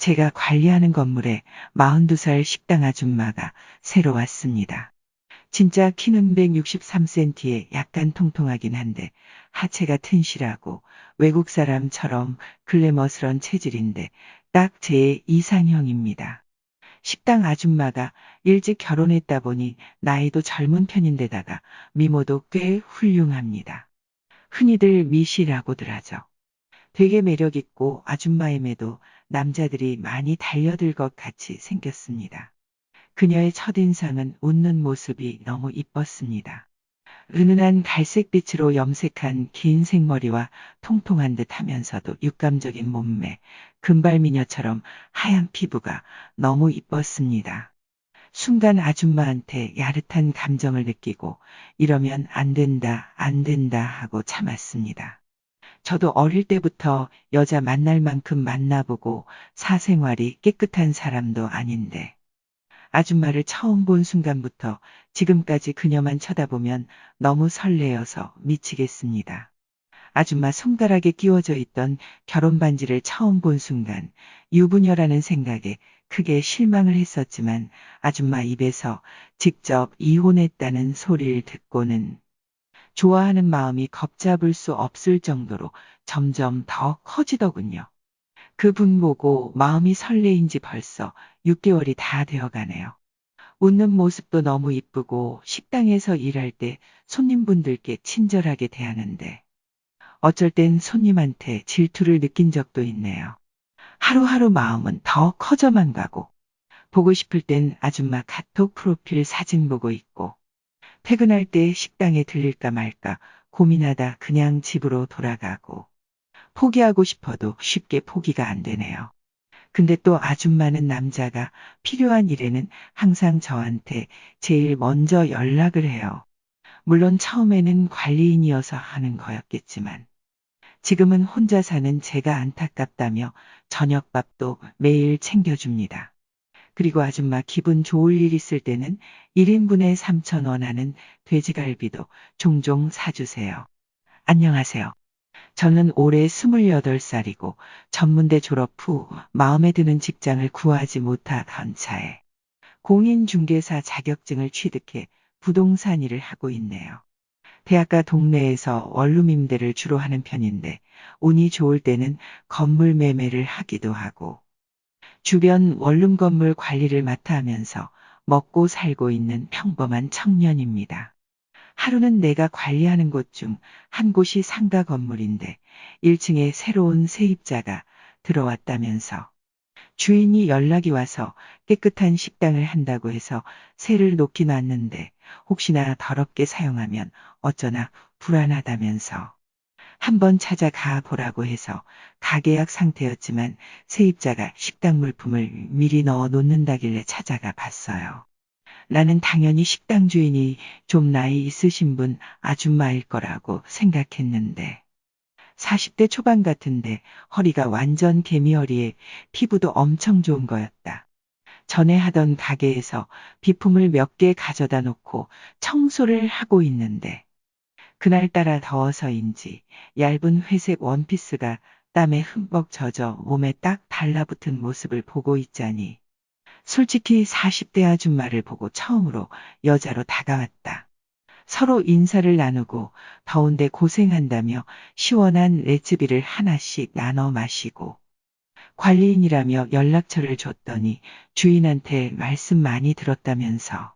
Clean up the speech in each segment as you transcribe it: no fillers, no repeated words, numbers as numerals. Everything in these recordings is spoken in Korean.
제가 관리하는 건물에 42살 식당 아줌마가 새로 왔습니다. 진짜 키는 163cm에 약간 통통하긴 한데 하체가 튼실하고 외국 사람처럼 글래머스런 체질인데 딱 제 이상형입니다. 식당 아줌마가 일찍 결혼했다 보니 나이도 젊은 편인데다가 미모도 꽤 훌륭합니다. 흔히들 미시라고들 하죠. 되게 매력있고 아줌마임에도 남자들이 많이 달려들 것 같이 생겼습니다. 그녀의 첫인상은 웃는 모습이 너무 이뻤습니다. 은은한 갈색빛으로 염색한 긴 생머리와 통통한 듯 하면서도 육감적인 몸매, 금발미녀처럼 하얀 피부가 너무 이뻤습니다. 순간 아줌마한테 야릇한 감정을 느끼고 이러면 안 된다, 안 된다 하고 참았습니다. 저도 어릴 때부터 여자 만날 만큼 만나보고 사생활이 깨끗한 사람도 아닌데 아줌마를 처음 본 순간부터 지금까지 그녀만 쳐다보면 너무 설레어서 미치겠습니다. 아줌마 손가락에 끼워져 있던 결혼 반지를 처음 본 순간 유부녀라는 생각에 크게 실망을 했었지만 아줌마 입에서 직접 이혼했다는 소리를 듣고는 좋아하는 마음이 걷잡을 수 없을 정도로 점점 더 커지더군요. 그분 보고 마음이 설레인 지 벌써 6개월이 다 되어가네요. 웃는 모습도 너무 이쁘고 식당에서 일할 때 손님분들께 친절하게 대하는데 어쩔 땐 손님한테 질투를 느낀 적도 있네요. 하루하루 마음은 더 커져만 가고 보고 싶을 땐 아줌마 카톡 프로필 사진 보고 있고 퇴근할 때 식당에 들릴까 말까 고민하다 그냥 집으로 돌아가고 포기하고 싶어도 쉽게 포기가 안 되네요. 근데 또 아줌마는 남자가 필요한 일에는 항상 저한테 제일 먼저 연락을 해요. 물론 처음에는 관리인이어서 하는 거였겠지만 지금은 혼자 사는 제가 안타깝다며 저녁밥도 매일 챙겨줍니다. 그리고 아줌마 기분 좋을 일 있을 때는 1인분에 3,000원 하는 돼지갈비도 종종 사주세요. 안녕하세요. 저는 올해 28살이고 전문대 졸업 후 마음에 드는 직장을 구하지 못한 차에 공인중개사 자격증을 취득해 부동산 일을 하고 있네요. 대학가 동네에서 원룸 임대를 주로 하는 편인데 운이 좋을 때는 건물 매매를 하기도 하고 주변 원룸 건물 관리를 맡아 하면서 먹고 살고 있는 평범한 청년입니다. 하루는 내가 관리하는 곳 중 한 곳이 상가 건물인데 1층에 새로운 세입자가 들어왔다면서 주인이 연락이 와서 깨끗한 식당을 한다고 해서 세를 놓기 놨는데 혹시나 더럽게 사용하면 어쩌나 불안하다면서 한번 찾아가 보라고 해서 가계약 상태였지만 세입자가 식당 물품을 미리 넣어 놓는다길래 찾아가 봤어요. 나는 당연히 식당 주인이 좀 나이 있으신 분 아줌마일 거라고 생각했는데 40대 초반 같은데 허리가 완전 개미허리에 피부도 엄청 좋은 거였다. 전에 하던 가게에서 비품을 몇 개 가져다 놓고 청소를 하고 있는데 그날따라 더워서인지 얇은 회색 원피스가 땀에 흠뻑 젖어 몸에 딱 달라붙은 모습을 보고 있자니 솔직히 40대 아줌마를 보고 처음으로 여자로 다가왔다. 서로 인사를 나누고 더운데 고생한다며 시원한 레츠비를 하나씩 나눠 마시고 관리인이라며 연락처를 줬더니 주인한테 말씀 많이 들었다면서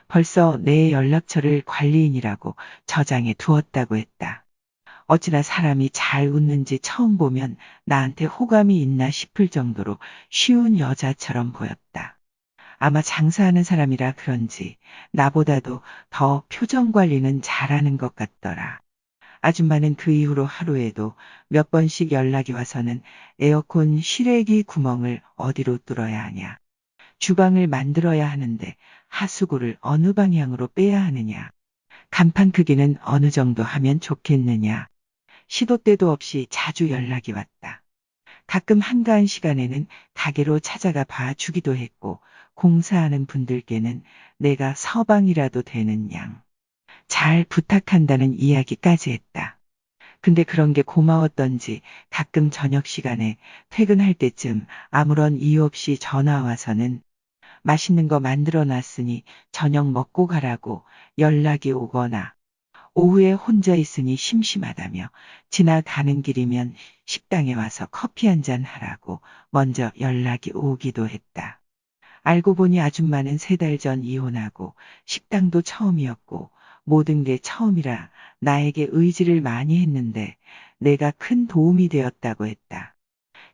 벌써 내 연락처를 관리인이라고 저장해 두었다고 했다. 어찌나 사람이 잘 웃는지 처음 보면 나한테 호감이 있나 싶을 정도로 쉬운 여자처럼 보였다. 아마 장사하는 사람이라 그런지 나보다도 더 표정 관리는 잘하는 것 같더라. 아줌마는 그 이후로 하루에도 몇 번씩 연락이 와서는 에어컨 실외기 구멍을 어디로 뚫어야 하냐. 주방을 만들어야 하는데 하수구를 어느 방향으로 빼야 하느냐. 간판 크기는 어느 정도 하면 좋겠느냐. 시도 때도 없이 자주 연락이 왔다. 가끔 한가한 시간에는 가게로 찾아가 봐주기도 했고 공사하는 분들께는 내가 서방이라도 되는 양 잘 부탁한다는 이야기까지 했다. 근데 그런 게 고마웠던지 가끔 저녁 시간에 퇴근할 때쯤 아무런 이유 없이 전화 와서는 맛있는 거 만들어 놨으니 저녁 먹고 가라고 연락이 오거나 오후에 혼자 있으니 심심하다며 지나가는 길이면 식당에 와서 커피 한잔 하라고 먼저 연락이 오기도 했다. 알고 보니 아줌마는 3달 전 이혼하고 식당도 처음이었고 모든 게 처음이라 나에게 의지를 많이 했는데 내가 큰 도움이 되었다고 했다.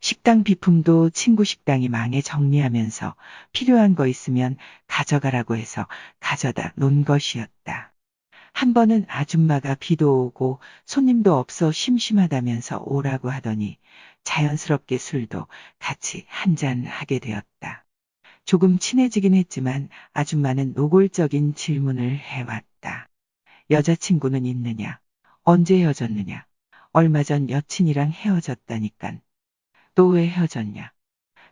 식당 비품도 친구 식당이 망해 정리하면서 필요한 거 있으면 가져가라고 해서 가져다 놓은 것이었다. 한 번은 아줌마가 비도 오고 손님도 없어 심심하다면서 오라고 하더니 자연스럽게 술도 같이 한잔 하게 되었다. 조금 친해지긴 했지만 아줌마는 노골적인 질문을 해왔다. 여자친구는 있느냐? 언제 헤어졌느냐? 얼마 전 여친이랑 헤어졌다니깐. 또 왜 헤어졌냐?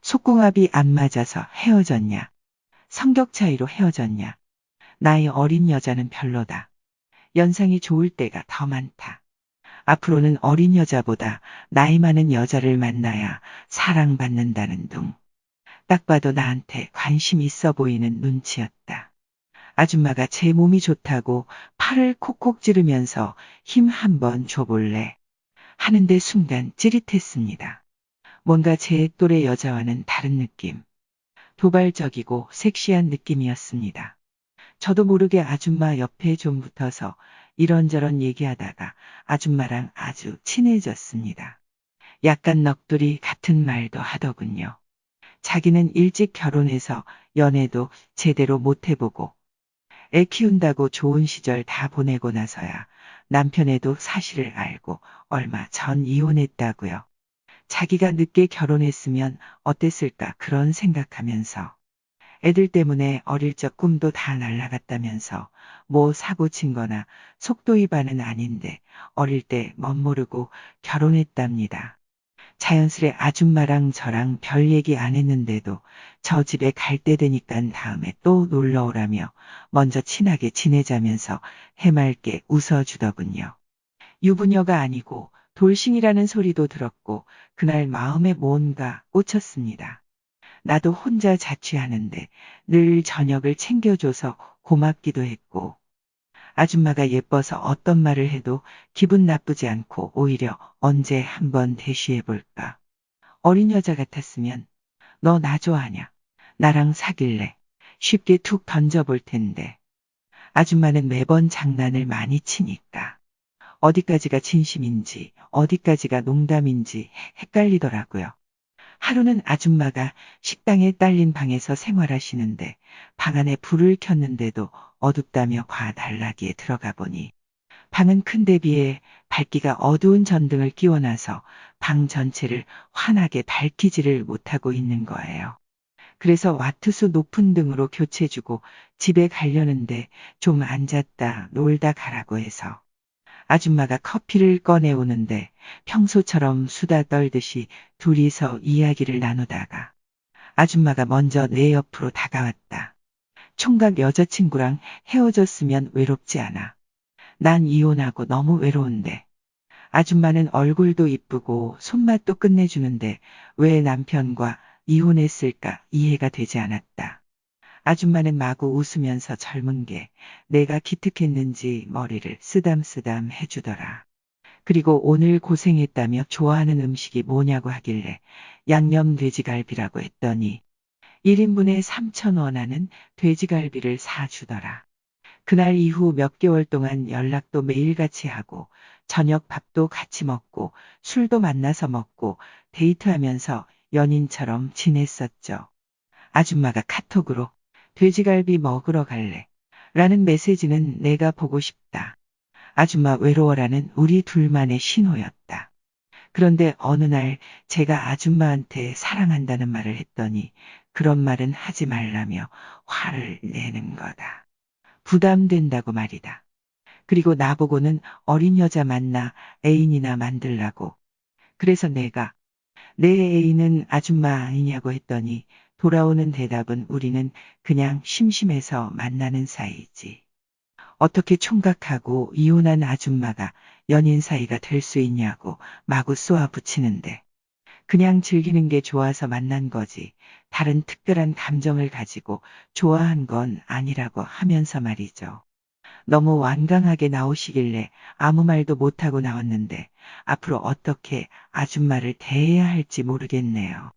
속궁합이 안 맞아서 헤어졌냐? 성격 차이로 헤어졌냐? 나이 어린 여자는 별로다. 연상이 좋을 때가 더 많다. 앞으로는 어린 여자보다 나이 많은 여자를 만나야 사랑받는다는 둥. 딱 봐도 나한테 관심 있어 보이는 눈치였다. 아줌마가 제 몸이 좋다고 팔을 콕콕 찌르면서 힘 한번 줘볼래 하는데 순간 찌릿했습니다. 뭔가 제 또래 여자와는 다른 느낌. 도발적이고 섹시한 느낌이었습니다. 저도 모르게 아줌마 옆에 좀 붙어서 이런저런 얘기하다가 아줌마랑 아주 친해졌습니다. 약간 넋두리 같은 말도 하더군요. 자기는 일찍 결혼해서 연애도 제대로 못 해보고 애 키운다고 좋은 시절 다 보내고 나서야 남편애도 사실을 알고 얼마 전 이혼했다고요. 자기가 늦게 결혼했으면 어땠을까 그런 생각하면서 애들 때문에 어릴 적 꿈도 다 날아갔다면서 뭐 사고 친 거나 속도 위반은 아닌데 어릴 때 멋모르고 결혼했답니다. 자연스레 아줌마랑 저랑 별 얘기 안 했는데도 저 집에 갈 때 되니깐 다음에 또 놀러 오라며 먼저 친하게 지내자면서 해맑게 웃어주더군요. 유부녀가 아니고 돌싱이라는 소리도 들었고 그날 마음에 뭔가 꽂혔습니다. 나도 혼자 자취하는데 늘 저녁을 챙겨줘서 고맙기도 했고 아줌마가 예뻐서 어떤 말을 해도 기분 나쁘지 않고 오히려 언제 한번 대쉬해볼까. 어린 여자 같았으면 너 나 좋아하냐? 나랑 사귈래? 쉽게 툭 던져볼 텐데. 아줌마는 매번 장난을 많이 치니까 어디까지가 진심인지 어디까지가 농담인지 헷갈리더라고요. 하루는 아줌마가 식당에 딸린 방에서 생활하시는데 방 안에 불을 켰는데도 어둡다며 과단락기에 들어가 보니 방은 큰데 비해 밝기가 어두운 전등을 끼워놔서 방 전체를 환하게 밝히지를 못하고 있는 거예요. 그래서 와트수 높은 등으로 교체주고 집에 가려는데 좀 앉았다 놀다 가라고 해서 아줌마가 커피를 꺼내오는데 평소처럼 수다 떨듯이 둘이서 이야기를 나누다가 아줌마가 먼저 내 옆으로 다가왔다. 총각 여자친구랑 헤어졌으면 외롭지 않아. 난 이혼하고 너무 외로운데. 아줌마는 얼굴도 이쁘고 손맛도 끝내주는데 왜 남편과 이혼했을까 이해가 되지 않았다. 아줌마는 마구 웃으면서 젊은 게 내가 기특했는지 머리를 쓰담쓰담 해주더라. 그리고 오늘 고생했다며 좋아하는 음식이 뭐냐고 하길래 양념 돼지갈비라고 했더니 1인분에 3,000원 하는 돼지갈비를 사주더라. 그날 이후 몇 개월 동안 연락도 매일같이 하고 저녁 밥도 같이 먹고 술도 만나서 먹고 데이트하면서 연인처럼 지냈었죠. 아줌마가 카톡으로 돼지갈비 먹으러 갈래 라는 메시지는 내가 보고 싶다. 아줌마 외로워라는 우리 둘만의 신호였다. 그런데 어느 날 제가 아줌마한테 사랑한다는 말을 했더니 그런 말은 하지 말라며 화를 내는 거다. 부담된다고 말이다. 그리고 나보고는 어린 여자 만나 애인이나 만들라고. 그래서 내가 내 애인은 아줌마 아니냐고 했더니 돌아오는 대답은 우리는 그냥 심심해서 만나는 사이지. 어떻게 총각하고 이혼한 아줌마가 연인 사이가 될 수 있냐고 마구 쏘아붙이는데 그냥 즐기는 게 좋아서 만난 거지 다른 특별한 감정을 가지고 좋아한 건 아니라고 하면서 말이죠. 너무 완강하게 나오시길래 아무 말도 못하고 나왔는데 앞으로 어떻게 아줌마를 대해야 할지 모르겠네요.